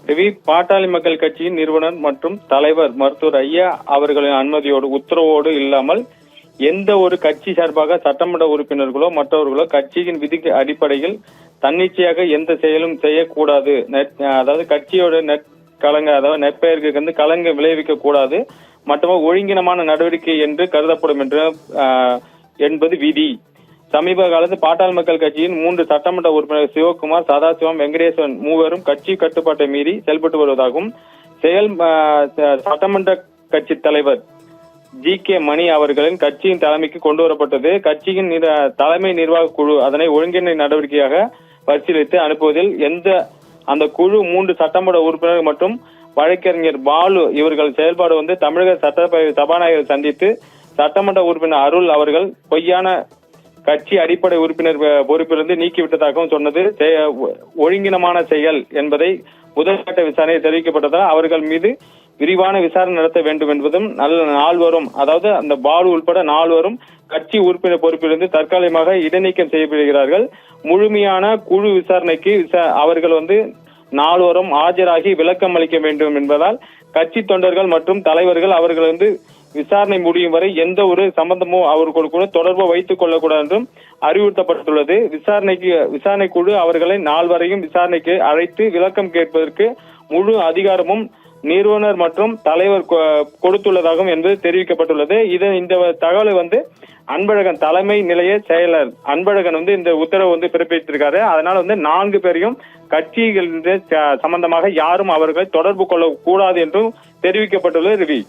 ரவி, பாட்டாளி மக்கள் கட்சியின் நிறுவனர் மற்றும் தலைவர் மருத்துவர் ஐயா அவர்களின் அனுமதியோடு உத்தரவோடு இல்லாமல் எந்த ஒரு கட்சி சார்பாக சட்டமன்ற உறுப்பினர்களோ மற்றவர்களோ கட்சியின் விதி அடிப்படையில் தன்னிச்சையாக எந்த செயலும் செய்யக்கூடாது. அதாவது கட்சியோட அதாவது நெற்பெயருக்கு வந்து கலங்க விளைவிக்க கூடாது மற்றும் ஒழுங்கினமான நடவடிக்கை என்று கருதப்படும் என்பது விதி. சமீப காலத்தில் பாட்டாளி மக்கள் கட்சியின் 3 சட்டமன்ற உறுப்பினர் சிவகுமார், சதாசிவம், வெங்கடேசன் மூவரும் கட்சி கட்டுப்பாட்டை மீறி செயல்பட்டு வருவதாகவும் சட்டமன்ற கட்சி தலைவர் ஜி.கே. மணி அவர்களின் கட்சியின் தலைமைக்கு கொண்டு வரப்பட்டது. கட்சியின் தலைமை நிர்வாக குழு அதனை ஒழுங்கினை நடவடிக்கையாக பரிசீலித்து அனுப்புவதில் அந்த குழு 3 சட்டமன்ற உறுப்பினர் மற்றும் வழக்கறிஞர் பாலு இவர்கள் செயல்பாடு வந்து தமிழக சட்டப்பேரவை சபாநாயகரை சந்தித்து சட்டமன்ற உறுப்பினர் அருள் அவர்கள் பொய்யான கட்சி அடிப்படை உறுப்பினர் பொறுப்பிலிருந்து நீக்கிவிட்டதாகவும் சொன்னது ஒழுங்கினமான செயல் என்பதை முதற்கட்ட விசாரணை தெரிவிக்கப்பட்டதால் அவர்கள் மீது விரிவான விசாரணை நடத்த வேண்டும் என்பதும் நால்வரும், அதாவது அந்த பாலு உட்பட 4 கட்சி உறுப்பினர் பொறுப்பிலிருந்து தற்காலிகமாக இடைநீக்கம் செய்யப்படுகிறார்கள். முழுமையான குழு விசாரணைக்கு அவர்கள் வந்து 4 ஆஜராகி விளக்கம் அளிக்க வேண்டும் என்பதால் கட்சி தொண்டர்கள் மற்றும் தலைவர்கள் அவர்கள் வந்து விசாரணை முடியும் வரை எந்த ஒரு சம்பந்தமோ அவர்கள் கூட தொடர்போ வைத்துக் கொள்ளக்கூடாது என்றும் அறிவுறுத்தப்பட்டுள்ளது. விசாரணை குழு அவர்களை 4 விசாரணைக்கு அழைத்து விளக்கம் கேட்பதற்கு முழு அதிகாரமும் நிறுவனர் மற்றும் தலைவர் கொடுத்துள்ளதாகவும் என்பது தெரிவிக்கப்பட்டுள்ளது. இந்த தகவலை வந்து அன்பழகன் தலைமை நிலைய செயலர் அன்பழகன் வந்து இந்த உத்தரவு வந்து பிறப்பித்திருக்காரு. அதனால வந்து 4 பேரையும் கட்சிகள் சம்பந்தமாக யாரும் அவர்களை தொடர்பு கொள்ளக்கூடாது என்றும் தெரிவிக்கப்பட்டுள்ளது. ரவி.